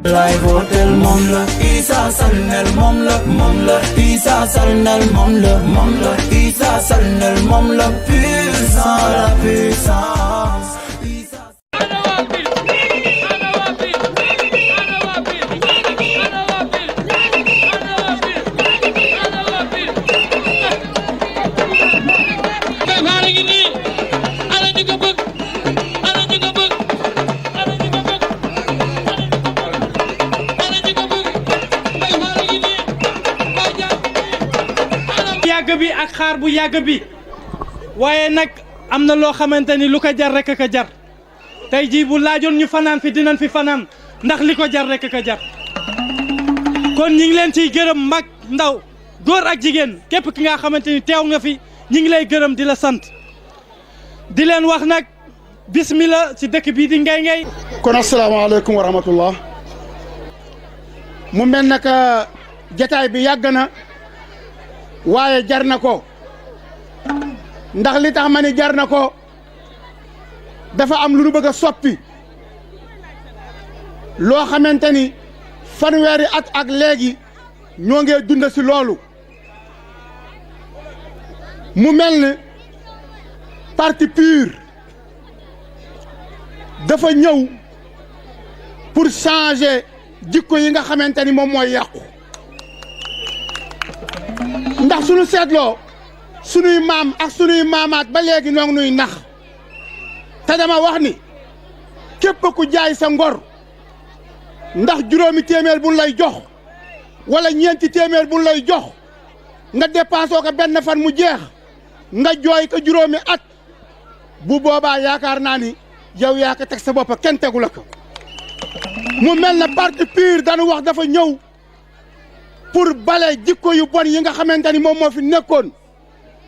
Live Hotel moom la Issa Salnel moom la Issa Salnel moom la Issa Salnel moom la puissance la puissance. bi ak xaar bu yàgg bi waaye nag am na loo xamante ni lu ko jar rek ka jar tey jii bu laajoon ñu fanaan fi dinañ fi fanaan ndax li ko jar rek ka jar kon ñi ngi leen ciy gërëm mag ndaw góor ak jigéen képp ki nga xamante ni teew nga fi ñi ngi lay gërëm di la sant di leen wax nag bismillah ci dëkk bii di Ngay Ngay. kon asalaamaaleykum wa rahmatullah mu mel naka jataay bi yàgg na waaye jar na ko ndax li tax ma ni jar na ko dafa am lu nu bëgg a soppi loo xamante ni fanweeri at ak léegi ñoo ngee dund si loolu mu mel ni parti PUR dafa ñëw pour changer jikko yi nga xamante ni moom mooy yàqu ndax suñu seetloo suñuy maam ak suñuy maamaat ba léegi ñoo ngi nuy nax te dama wax ni képp ku jaay sa ngor ndax juróomi téeméer buñ lay jox wala ñeenti téeméer buñ lay jox nga dépensé ko benn fan mu jeex nga jooy ko juróomi at bu boobaa yaakaar naa ni yow yaa ko teg sa bopp kenn tegu la ko mu mel na parti PUR dañu wax dafa ñëw pour bale jikko yu bon yi nga xamante ni moom moo fi nekkoon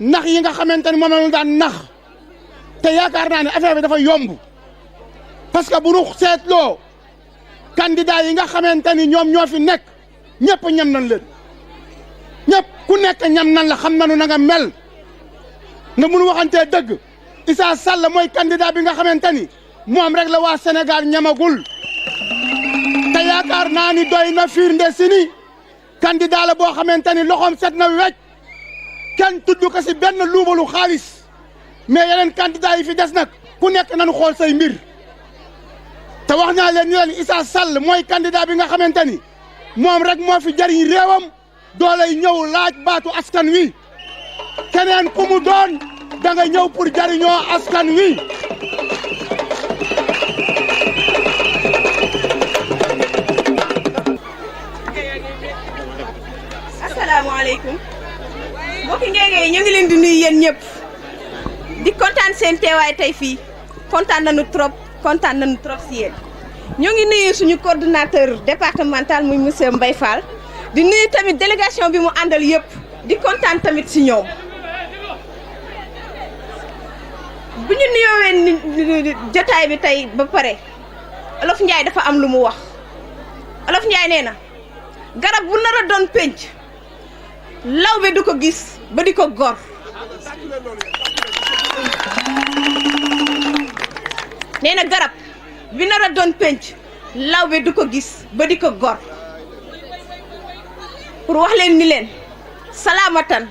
nax yi nga xamante ni moom la ñu daan nax te yaakaar naa ne affaire bi dafa yomb parce que bu ñu seetloo candidat yi nga xamante ni ñoom ñoo fi nekk ñëpp ñam nañ leen ñëpp ku nekk ñam nan la xam nañu na nga mel nga mun waxantee dëgg Issa Sall mooy candidat bi nga xamante ni moom rek la waa Sénégal ñamagul te yaakaar naa ni doy na firnde si ni candidat la boo xamante ni loxoom set na wecc kenn tudd ko si benn luubalu xaalis mais yeneen candidat yi fi des nag ku nekk nañu xool say mbir te wax naa leen ni leen Issa Sall mooy candidat bi nga xamante ni moom rek moo fi jariñ réewam doolay ñëw laaj baatu askan wi keneen ku mu doon da nga ñëw pour jariñoo askan wi asalaamaaleykum mbokki Ngay Ngay ñu ngi leen di nuyu yéen ñëpp di kontaan seen teewaay tey fii kontaan nañu trop si yéen ñu ngi nuyu suñu coordonnateur départemental muy monsieur Mbaye Fall di nuyu tamit délégation bi mu àndal yëpp di kontaan tamit si ñoom bu ñu nuyoowee jotaay bi tey ba pare Olof Njaay dafa am lu mu wax Olof Njaay nee na garab bu nar a doon penc lawbe du ko gis ba di ko gor nee na garab bi nar a doon penc lawbe du ko gis ba di ko gor pour wax leen ni leen salaamatan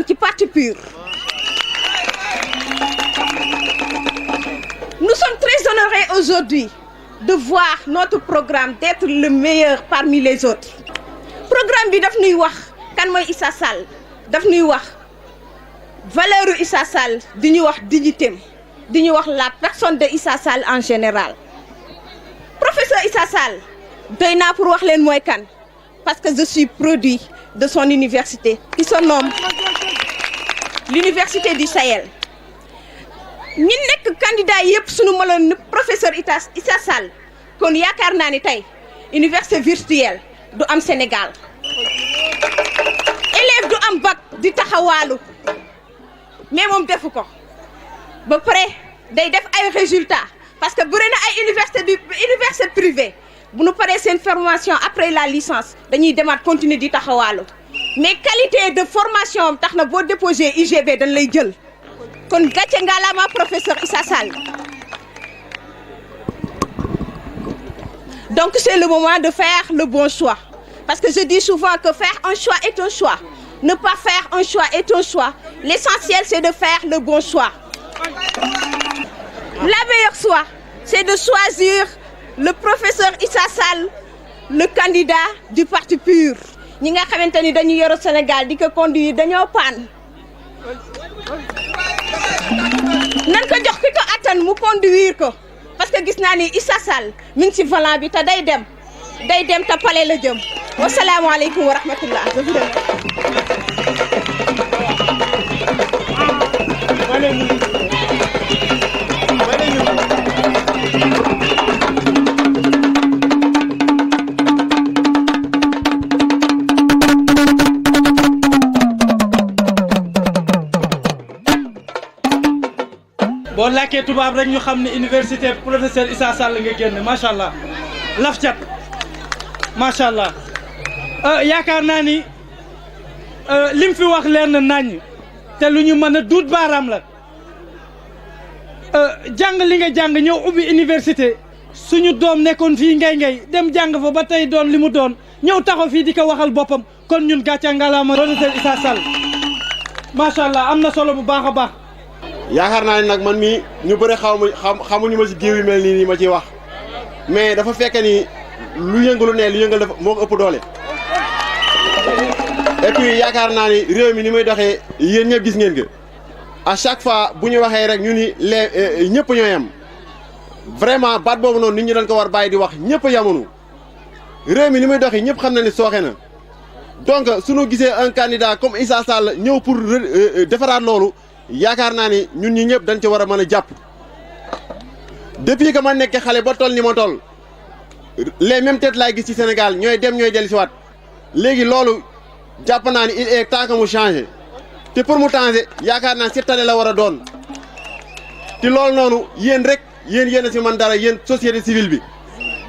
ci parti PUR. Nous sommes très honorés aujourd'hui de voir notre programme d'être le meilleur parmi les autres. Programme bi daf ñuy wax kan mooy Issa Sall daf ñuy wax valeur Issa Sall di ñu wax dignitéem di ñu wax la personne de Issa Sall en général. Professeur Issa Sall doy naa pour wax leen mooy kan parce que je suis produit de son université qui se nomme l'université du Sahel. ñi nekk candidat yëpp sunu maloon professeur Issa Sall kon yaakaar naa ni tey université virtuelle du am Sénégal élève du am bac di taxawaalu mais moom defu ko ba pare day def ay résultats parce que bëri na ay université privée bu nu paree seen formation après la licence dañuy demaat continuer di taxawaalu mais qualité de formation tax na boo déposé UGB dañ lay jël kon gàcce ngalaama professeur Issa Sall Donc c'est le moment de faire le bon choix. Parce que je dis souvent que faire un choix est un choix. Ne pas faire un choix est un choix. L'essentiel, c'est de faire le bon choix. La meilleure choix, c'est de choisir le professeur Issa Sall, le candidat du parti PUR. Ñi nga xamanteni dañu yoro Sénégal di ko conduire dañoo paan. Nan ko jox ki ko attan mu conduire ko parce que gis naa ni Issa Sall mi ngi ci volant bi te day dem te palais la jëm. Wasalaamu aleykum wa rahmatullah. boo làkkee tubaab rek ñu xam ne université professeur Issa Sall nga génn macha allah laf cat macha allah yaakaar naa ni lim fi wax leer na naññ te lu ñu mën a duut baaraam la jàng li nga jàng ñëw ubbi université suñu doom nekkoon fii ngay dem jàng fa ba tey doon li mu doon ñëw taxaw fii di ko waxal boppam kon ñun gàcce ngalaama professeur Issa Sall macha allah am na solo bu baax a baax. yaakaar naa ne nag man mii ñu bëri xamuñu ma ci géew yu mel nii ma ciy wax mais dafa fekk ni lu yëngalu ne lu yëngal dafa moo ko ëpp doole. et puis yaakaar naa ni réew mi ni muy doxee yéen ñëpp gis ngeen ko à chaque fois bu ñu waxee rek ñu ni ñëpp ñoo yem vraiment baat boobu noonu nit ñi dañ ko war bàyyi di wax ñëpp a yemunu réew mi ni muy doxee ñëpp xam na ni sooxe na donc suñu gisee un candidat comme Issa Sall ñëw pour defaraat loolu. yaakaar naa ni ñun ñi ñëpp dañ ci war a mën a jàpp depuis que ma nekk xale ba toll ni ma toll les mêmes têtes laay gis ci Sénégal ñooy dem ñooy dellu si waat léegi loolu jàpp naa ni il est temps que mu changé te pour mu changer yaakaar naa cette année la war a doon te loolu noonu yéen rek yéen a si man dara yéen société civile bi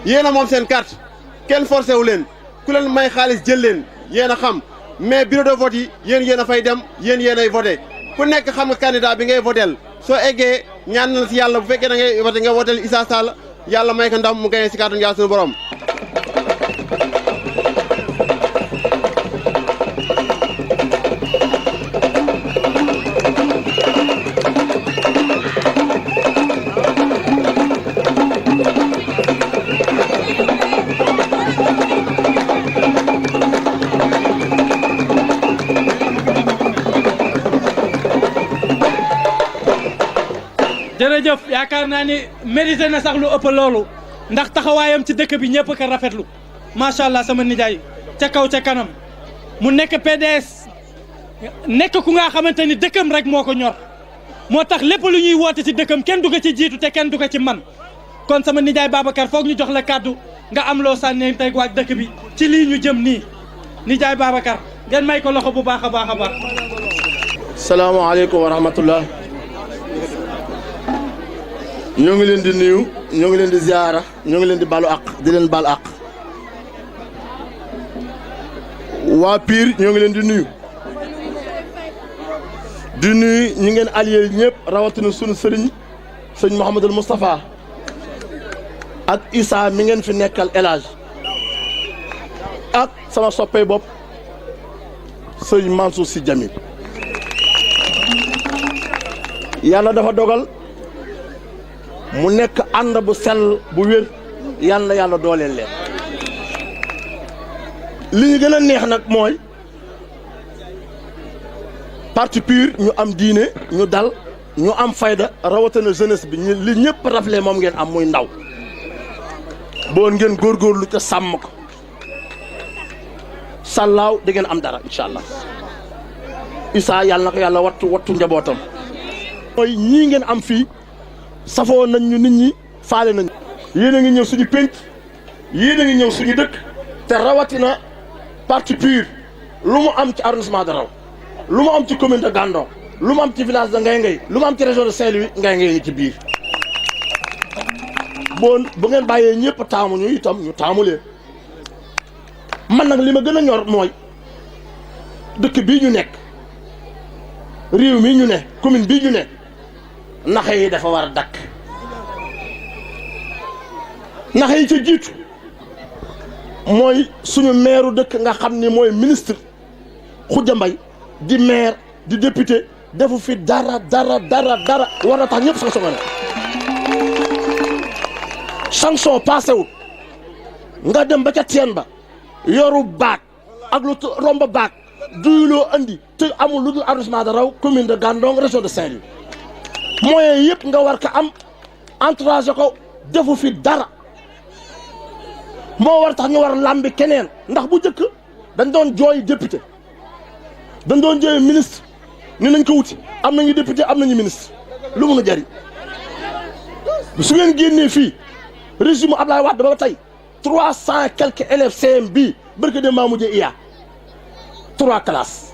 yéen a moom seen carte kenn forcé wu leen ku leen may xaalis jël leen yéen a xam mais bureau de vote yi yéen a fay dem yéen ay voté ku nekk xam nga candidat bi ngay votel soo eggee ñaan na si yàlla bu fekkee da ngay voté nga votel Issa Sall yàlla may ko ndam mu gañe si kàttanu Yàlla suñu borom. jërëjëf yaakaar naa ni mérité na sax lu ëpp loolu ndax taxawaayam ci dëkk bi ñëpp ko rafetlu macha allah sama nijaay ca kaw ca kanam mu nekk PDS nekk ku nga xamante ni dëkkam rek moo ko ñor moo tax lépp lu ñuy woote ci dëkkam kenn du ko ci jiitu te kenn du ko ci man kon sama nijaay Babacar foog ñu jox la kàddu nga am loo sànnee tey waaj dëkk bi ci lii ñu jëm nii nijaay Babacar ngeen may ko loxo bu baax a baax a baax. salaamaaleykum wa rahmatullah. ñoo ngi leen di nuyu ñoo ngi leen di ziara ñoo ngi leen di balu àq di leen bal àq waa Pire ñoo ngi leen di nuyu ñi ngeen allié ñëpp rawatina sunu sëriñ sëñ Mouhamadul Moustapha ak Issa mi ngeen fi nekkal El Hadj ak sama soppee bopp sëñ Mansour Sy Djamil yàlla dafa dogal mu nekk ànd bu sell bu wér yal na yàlla dooleel leen li ñu gën a neex nag mooy parti PUR ñu am diine ñu dal ñu am fayda rawatina jeunesse bi li ñëpp rafle moom ngeen am muy ndaw boon ngeen góorgóorlu te sàmm ko sàllaaw di ngeen am dara incha allah Issa yàlla na ko yàlla wattu njabootam mooy ñii ngeen am fii safoo nañ ñu nit ñi faale nañ yéen a ngi ñëw suñu pénc yéen a ngi ñëw suñu dëkk te rawatina parti PUR lu mu am ci arrondissement de Raw lu mu am ci commune de Gandon lu mu am ci village de Ngay lu mu am ci région de Saint-Louis Ngay ngi ci biir bon bu ngeen bàyyee ñëpp taamu ñu itam ñu taamu leen man nag li ma gën a ñor mooy dëkk bii ñu nekk réew mii ñu ne commune bii ñu ne naxe yi dafa war a dakk naxe yi ca jiitu mooy suñu maire dëkk nga xam ni mooy ministre Khoudia Mbaye di maire di député defu fi dara war na tax ñëpp sanctionné sanction passé wul nga dem ba ca teen ba yoru baak ak lu romb baak duyuloo andi te amul lu dul arrondissement de Raw commune de Gandon région de Saint-Louis moyens yëpp nga war ko am entourage ko defu fi dara moo war tax ñu war làmbi keneen ndax bu njëkk dañ doon jooy député dañ doon jooy ministre ni nañ ko wuti am nañu député am nañu ministre lu mun a jëriñ su ngeen génnee fii régime Ablaye Wade ba tey 300 quelques élèves CM bii barke de maa mujjee IA 3 classes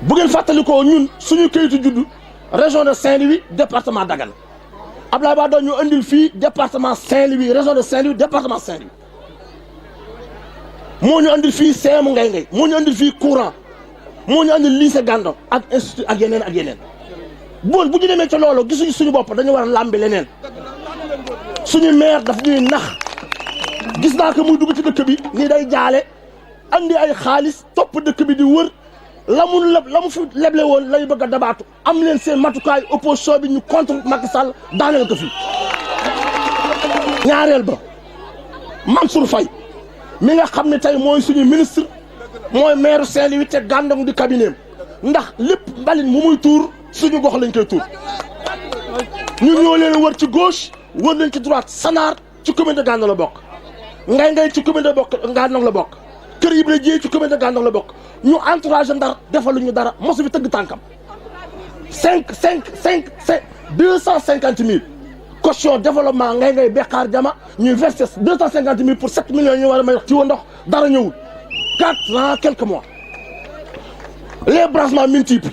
bu ngeen fàttalikoo ñun suñu kayitu juddu région de Saint-Louis département Dagana Ablaye Wade ñu andil fii département Saint-Louis région de Saint-Louis département Saint-Louis moo ñu andil fii CM Ngay moo ñu andil fii courant moo ñu andil lycée Gandon ak institut ak yeneen bon bu ñu demee ci loolu gisuñu suñu bopp dañu war a làmbi leneen suñu maire daf ñuy nax gis naa ko muy dugg ci dëkk bi ni day jaale andi ay xaalis topp dëkk bi di wër la mu fi leble woon lay bëgg a dabaatu am leen seen matukaay opposition bi ñu contre Macky Sall daaneel ko fi ñaareel ba Mansour Faye mi nga xam ne tey mooy suñu ministre mooy maire Saint-Louis te Gandon di cabinet ndax lépp mbalit mu muy tuur suñu gox lañ koy tuur ñun ñoo leen wër ci gauche wër leen ci droite Sanaar ci commune de Gandon la bokk Ngay ci commune de Gandon la bokk Kër Ibra Dieye ci commune de Gandon la bokk ñu entourage Ndar defaluñu dara mosu fi tëgg tànkam 250 000 caution développement ngay Bekkaar Jama ñuy versé 250 000 pour 7 millions ñu war a may wax ci ndox dara ñëwul 4 ans quelques mois les branchements multiples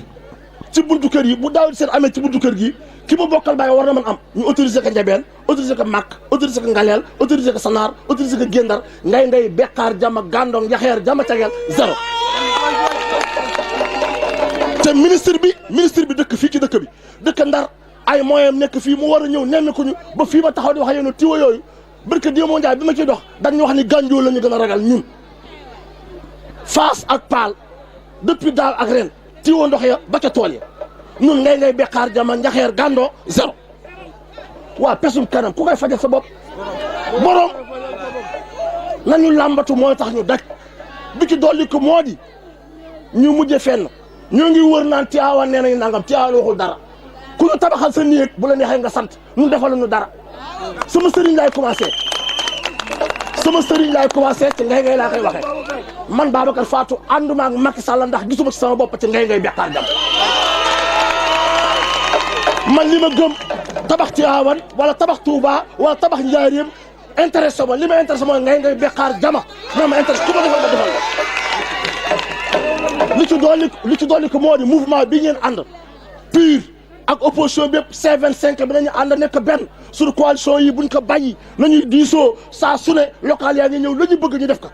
ci buntu kër yi bu daaw seen amee ci buntu kër gi ki ma bokkal bàyyi war na mën am ñu autorisé ko Njabeen autorisé ko Màkk autorisé ko Ngaleel autorisé ko Sanaar autorisé ko Gendar ngay Bekkaar Jama Gandon Yaxeer Jama Cagel zéro te ministre bi dëkk fii ci dëkk bi dëkk Ndar ay moyens nekk fii mu war a ñëw nemmeeku ñu ba fii ma taxaw di wax yéen tiwa yooyu barke Dieu mondial bi ma ciy dox dañ ñu wax ni Gandiol la ñu gën a ragal ñun Fass ak Paal depuis daaw ak ren tiwa ndox ya ba ca tool ya ñun ngay Bekkaar Jama Njaxeer Gandon zéro waa pesum kanam ku koy fajal sa bopp borom nañu làmbatu mooy tax ñu daj bi ci dolli ko moo di ñu mujje fenn ñoo ngi wër naan Tiwaawan nee nañu nangam Tiwaawan waxul dara ku ñu tabaxal sa néeg bu la neexee nga sant ñun defaluñu dara sama sëriñ laay commencé ci ngay laa koy waxee man Babacar Fatou ànduma ak Macky Sall ndax gisuma ci sama bopp ci ngay Bekkaar Jama man li ma gëm tabax Tiwaawan wala tabax Touba wala tabax Njaaréem intéressé ma li ma intéressé mooy ngay Bekkaar Jama moo ma intéressé ku ma defal ma defal la li ci dolli ko moo di mouvement bi ngeen ànd PUR ak opposition bépp C25 bi nañu ànd nekk benn sur coalition yi buñ ko bàyyi nañuy diisoo saa su ne local yaa ngi ñëw la ñu bëgg ñu def ko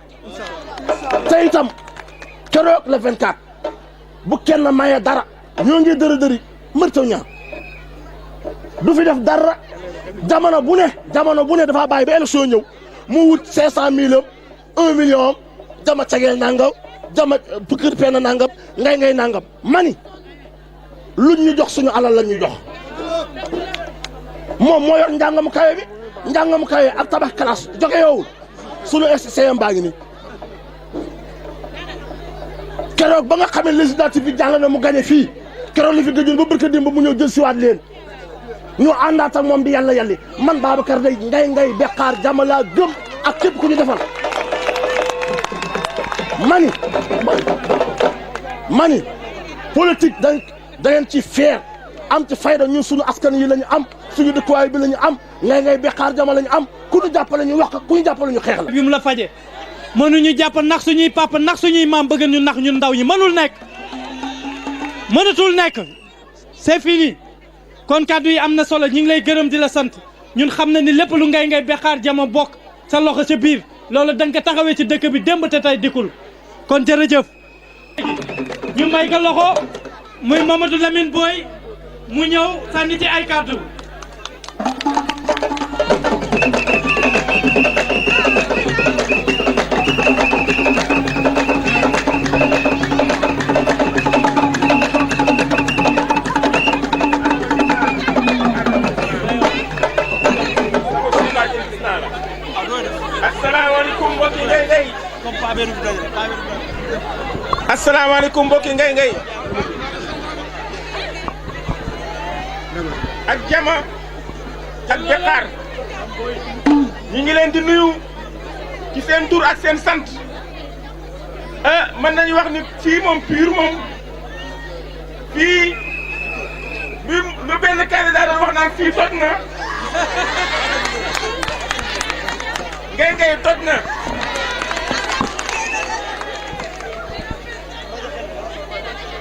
te itam keroog le 24 bu kenn maye dara ñoo ngi dëri mërtaw ñaa du fi def dara jamono bu ne dafa bàyyi ba élection ñëw mu wut 500 000 1 million Jama Cagel nangam Jama Pikir Penda nangam ngay nangam mani luñ ñu jox suñu alal la ñuy jox moom moo yor njàngamu kawe ak tabax classe joxe yoowul suñu SCM baa ngi nii keroog ba nga xamee législative bi jàng na mu gagné fii keroog li fi gëjoon ba barka démb ba mu ñëw jël siwaat leen ñu àndaat ak moom di yàlla man Babacar day ngay Bekkaar Jama laa gëm ak képp ku ñu defal mani politique da ngeen ci feer am ci fayda ñun suñu askan yi la ñu am suñu dëkkuwaay bi la ñu am ngay Bekkaar Jama la ñu am ku ñu jàppale ñu wax ku ñu jàppale ñu xeex la bi mu la faje mënuñu jàpp nax suñuy papa nax suñuy maam bëgg ñu nax ñun ndaw ñi mënatul nekk c'est fini kon kàddu yi am na solo ñu ngi lay gërëm di la sant ñun xam na ni lépp lu ngay Bekkaar Jama bokk sa loxo ca biir loolu da nga ko taxawee ci dëkk bi démb te tey dikkul kon jërëjëf ñu may ko loxo muy Mamadou Lamine Boye mu ñëw sànni ci ay kàddu asalaamaaleykum mbokki ngay ngay ak jama ak Bekar ñi ngi leen di nuyu ci seen tur ak seen sant mën nañu wax ni fii moom pur moom fii lu benn candidat doon wax naan fii toj na ngay ngay toj na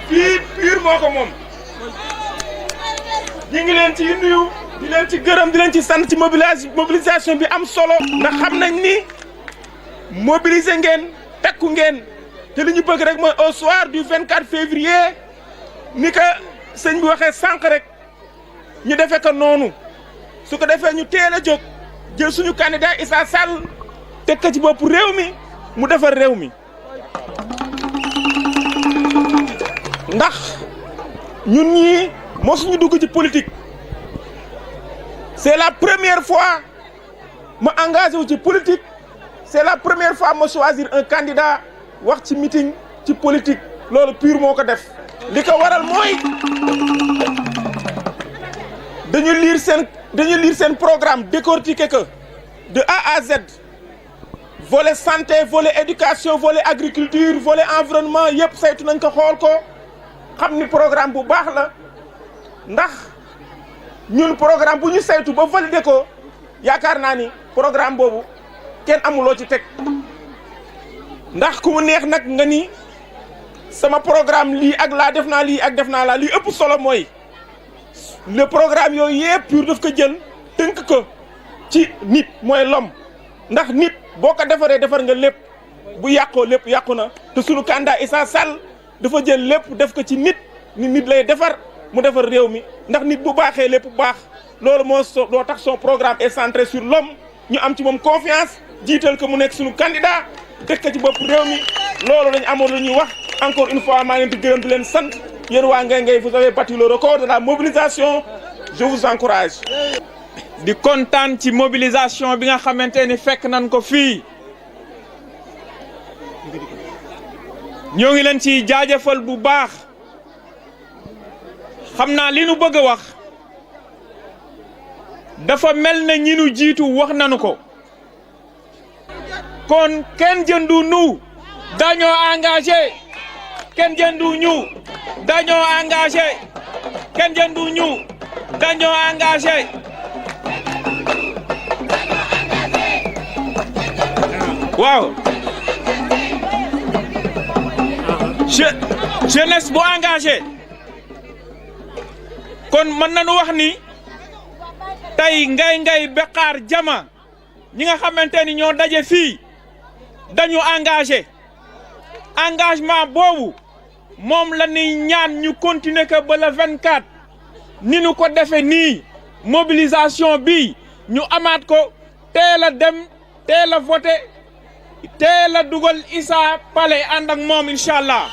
fii pur moo ko moom ñi ngi leen ci nuyu di leen ci gërëm di leen ci sant ci mobilisation bi am solo ndax xam nañ ni mobiliser ngeen takku ngeen te li ñu bëgg rek mooy au soir du 24 février ni ko sëñ bi waxee sànq rek ñu defee ko noonu su ko defee ñu teel a jóg jël suñu candidat Issa Sall teg ko ci bopp réew mi mu defar réew mi ndax ñun ñii mosuñu dugg ci politique c'est la première fois ma engagé wu ci politique c'est la première fois ma choisir un candidat wax ci meeting ci politique loolu pur moo ko def li ko waral mooy dañu lire seen programme décortiquer que de A à Z volet santé volet éducation volet agriculture volet environnement yëpp saytu nañ ko xool ko xam ni programme bu baax la ndax ñun programme bu ñu saytu ba valider ko yaakaar naa ni programme boobu kenn amuloo ci teg ndax ku mu neex nag nga ni sama programme lii ak laa def naa lii ak def naa laa lii ëpp solo mooy le programme yooyu yëpp pur daf ko jël tënk ko ci nit mooy l'homme ndax nit boo ko defaree defar nga lépp bu yàqoo lépp yàqu na te sunu candidat Issa Sall dafa jël lépp def ko ci nit ni nit lay defar mu defar réew mi ndax nit bu baaxee lépp baax loolu moo tax son programme est centré sur l'homme ñu am ci moom confiance jiital ko mu nekk sunu candidat teg ko ci bopp réew mi loolu lañ amoon lu ñuy wax encore une fois maa ngi leen di gërëm di leen sant yéen waa Ngay Ngay vous avez battu le record de la mobilisation je vous encourage. di kontaan ci mobilisation bi nga xamante ni fekk nañ ko fii ñoo ngi leen ci jaajëfal bu baax xam naa li nu bëgg a wax dafa mel na ñi nu jiitu wax nañu ko kon kenn jëndu nu dañoo engagé kenn jëndu ñu dañoo engagé kenn jëndu ñu dañoo engagé waaw jeunesse bu engagé kon mën nañu wax ni tey Ngay Ngay Bekar Jama ñi nga xamante ni ñoo daje fii dañu engagé engagement boobu moom la ñuy ñaan ñu continuer ko ba le 24 ni ñu ko defee nii mobilisation bi ñu amaat ko teel a dem teel a voté teel a dugal Issa Palais ànd ak moom incha allah.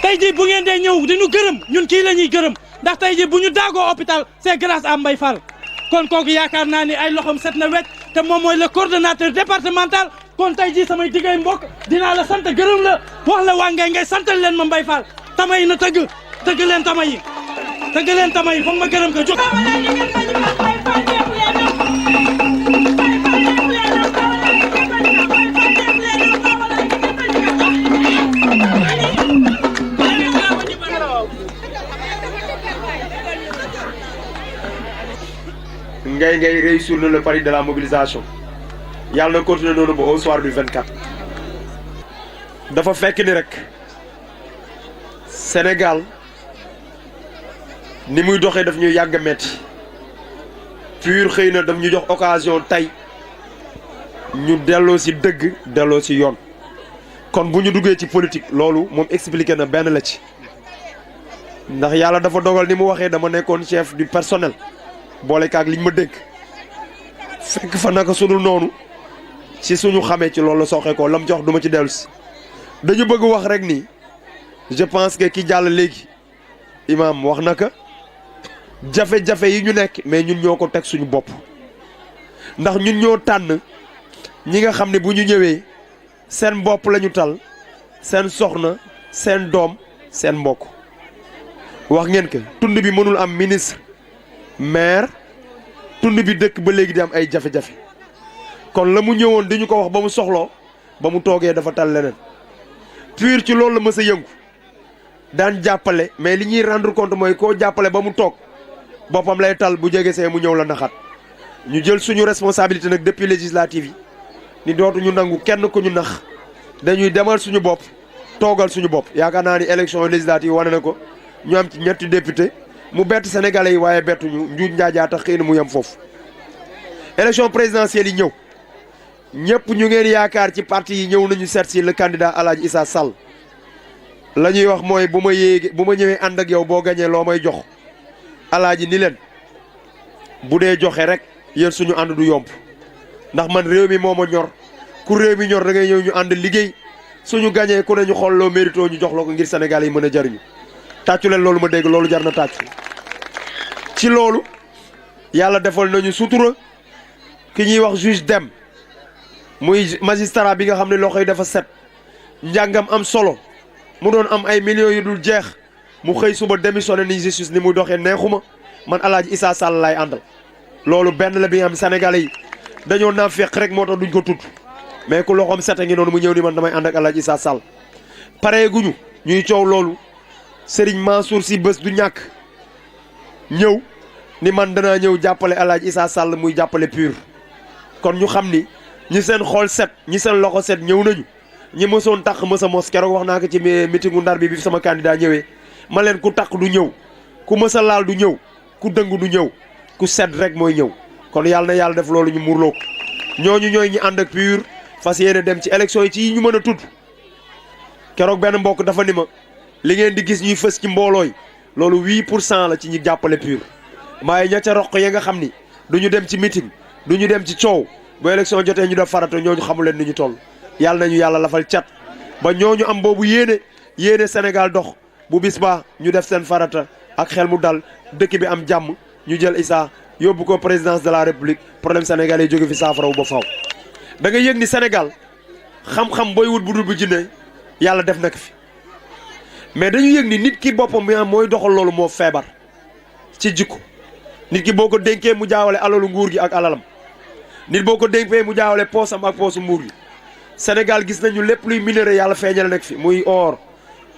tey jii bu ngeen dee ñëw dañu gërëm ñun kii la ñuy gërëm ndax tey jii bu ñu daagoo hôpital c'est grâce à Mbaye Fall kon kooku yaakaar naa ni ay loxoom set na wecc te moom mooy le coordonnateur départemental kon tey jii samay diggay mbokk dinaa la sant gërëm la wax la waa Ngay Ngay santal leen ma Mbaye Fall tama yi na tëgg leen tama yi foog ma gërëm ko jóg. Ngay Ngay réussir le pari de la mobilisation yàlla na continuer noonu ba au soir du 24. dafa fekk ni rek Sénégal ni muy doxee daf ñuy yàgg metti pur xëy na daf ñu jox occasion tey ñu delloo ci dëgg delloo ci yoon kon bu ñu duggee ci politique loolu moom expliqué na benn la ci ndax yàlla dafa dogal ni mu waxee dama nekkoon chef du personnel boole kaak liñ ma dégg fekk fa naka sudul noonu ci suñu xamee ci loolu la soxee ko lam jox duma ci dellu si dañu bëgg wax rek ni je pense que ki jàll léegi imam wax na ko jafe-jafe yi ñu nekk mais ñun ñoo ko teg suñu bopp ndax ñun ñoo tànn ñi nga xam ne bu ñu ñëwee seen bopp lañu tal seen soxna seen doom seen mbokk wax ngeen ko tund bi mënul am ministre maire tund bi dëkk ba léegi di am ay jafe-jafe kon la mu ñëwoon dañu ko wax ba mu soxloo ba mu toogee dafa tal leneen PUR ci loolu la mës a yëngu daan jàppale mais li ñuy rendre compte mooy koo jàppale ba mu toog boppam lay tal bu jege see mu ñëw la naxaat ñu jël suñu responsabilité nag depuis législative yi ni dootuñu nangu kenn ku ñu nax dañuy demal suñu bopp toogal suñu bopp yaakaar naa ni élection législative wane na ko ñu am ci ñetti député mu bett sénégalais yi waaye bettuñu njuuj njaajaa tax xëy na mu yem foofu élection présidentielle yi ñëw ñëpp ñu ngeen yaakaar ci parti yi ñëw nañu seet si le candidat Alaaji Issa Sall la ñuy wax mooy bu ma ñëwee ànd ak yow boo gañee loo may jox alaaji ni leen bu dee joxe rek yéen suñu ànd du yomb ndax man réew mi moo ma ñor ku réew mi ñor da ngay ñëw ñu ànd liggéey suñu gañee ku ne ñu xool loo mérito ñu jox la ko ngir Sénégal yi mën a jariñu tàccu leen loolu ma dégg loolu jar na tàccu ci loolu yàlla defal nañu sutura ki ñuy wax juge Dème muy magistrat bi nga xam ne loxo yi dafa set njàngam am solo mu doon am ay millions yu dul jeex mu xëy suba démissionné ni justice ni muy doxee neexuma man Alaaji Issa Sall laay àndal loolu benn la bi nga xam Sénégalais yi dañoo naa fekk rek moo tax duñ ko tudd mais ku loxoom set a ngi noonu mu ñëw ni man damay ànd ak Alaaji Issa Sall pareeguñu ñuy coow loolu Serigne Mansour Sy bés du ñàkk ñëw ni man danaa ñëw jàppale Alaaji Issa Sall muy jàppale PUR kon ñu xam ni ñi seen xool set ñi seen loxo set ñëw nañu ñi mësoon tax mësa mos keroog wax naa ko ci meetingu Ndar bi sama candidat ñëwee ma leen ku takk du ñëw ku mësa laal du ñëw ku dëng du ñëw ku set rek mooy ñëw kon yàlla na yàlla def loolu ñu muurloo ko ñooñu ñooy ñi ànd ak PUR fas yéene dem ci élection yi ci yi ñu mën a tudd keroog benn mbokk dafa ni ma li ngeen di gis ñuy fës ci mbooloo yi loolu 8% la ci ñi jàppale PUR maaye ña ca roq ya nga xam ni du ñu dem ci meeting du ñu dem ci coow bu élection jotee ñu def farata ñooñu xamu leen ni ñu toll yàlla nañu yàlla lafal cat ba ñooñu am boobu yéene Sénégal dox bu bis ba ñu def seen farata ak xel mu dal dëkk bi am jàmm ñu jël Issa yóbbu ko présidence de la république problème sénégalais yi jóge fi saafarawu ba faw da nga yëg ni Sénégal xam-xam booy wut bu dul bu jinne yàlla def na ko fi mais dañu yëg ni nit ki boppam mi mooy doxal loolu moo feebar ci jikko nit ki boo ko dénkee mu jaawale alalu nguur gi ak alalam nit boo ko dénkee mu jaawale poosam ak poosu nguur gi Sénégal gis nañu lépp luy minerai yàlla feeñal nekk fi muy or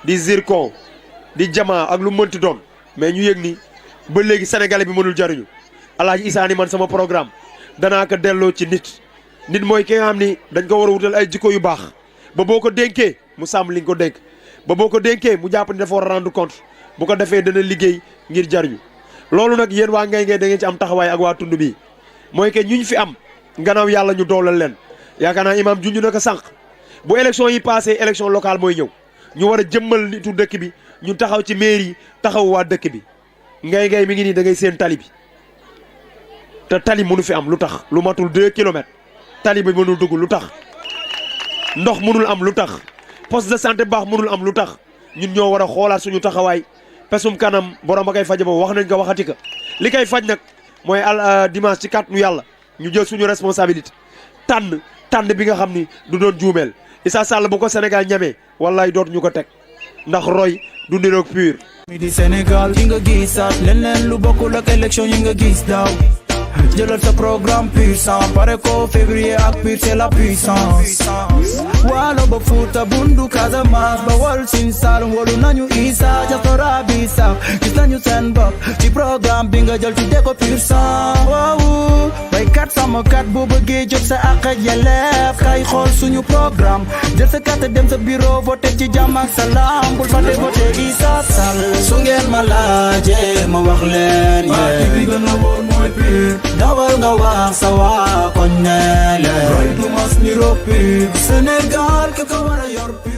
di zircon di diamant ak lu mënti doon mais ñu yëg ni ba léegi sénégalais bi mënul jariñu Alaaji Issa ni man sama programme danaa ko delloo ci nit mooy ki nga xam ni dañ ko war a wutal ay jikko yu baax ba boo ko dénkee mu sàmm li nga ko dénk ba boo ko dénkee mu jàpp ni dafa war a rendre compte bu ko defee dana liggéey ngir jariñu loolu nag yéen waa Ngay Ngay da ngeen ci am taxawaay ak waa tund bii mooy que ñuñ fi am gannaaw yàlla ñu doolal leen yaakaar naa imaam junj na ko sànq bu élection yi passé élection locale mooy ñëw ñu war a jëmmal nitu dëkk bi ñu taxaw ci mairie yi taxaw waa dëkk bi Ngay Ngay mi ngi nii da ngay seen tali bi te tali mënu fi am lu tax lu matul 2 kilomètres tali bi mënul dugg lu tax ndox mënul am lu tax poste de santé baax mënul am lu tax ñun ñoo war a xoolaat suñu taxawaay pesum kanam borom a koy faje ba wax nañ ko waxati ka li koy faj nag mooy dimanche ci kàttanu yàlla ñu jël suñu responsabilité tànn bi nga xam ni du doon juumeel Issa Sall bu ko Sénégal ñamee wallaay dootu ñu ko teg ndax roy du niroog PUR. mi di Sénégal ki nga gisaat leneen lu bokkul ak élection yi nga gis daaw jëlal sa programme puissant pare ko février ak PUR c'est la puissance waalo ba Fuuta Bundu Casamance ba wol Sine Saalum wolu nañu Issa diaspora bi sax gis nañu seen bopp ci programme bi nga jël tuddee ko PUR sang waaw baykat sàmmkat boo bëggee jot sa àq ak yelleef kay xool suñu programme jël sa carte dem sa bureau voté ci jàmm ak salaam bul fàtte voté Issa Sall su ngeen ma laajee ma wax leen bi gën a wóor mooy PUR dawal nga wax sa waa koñ ne leen roy du mas ni ro PUR Sénégal ke ko war a yor PUR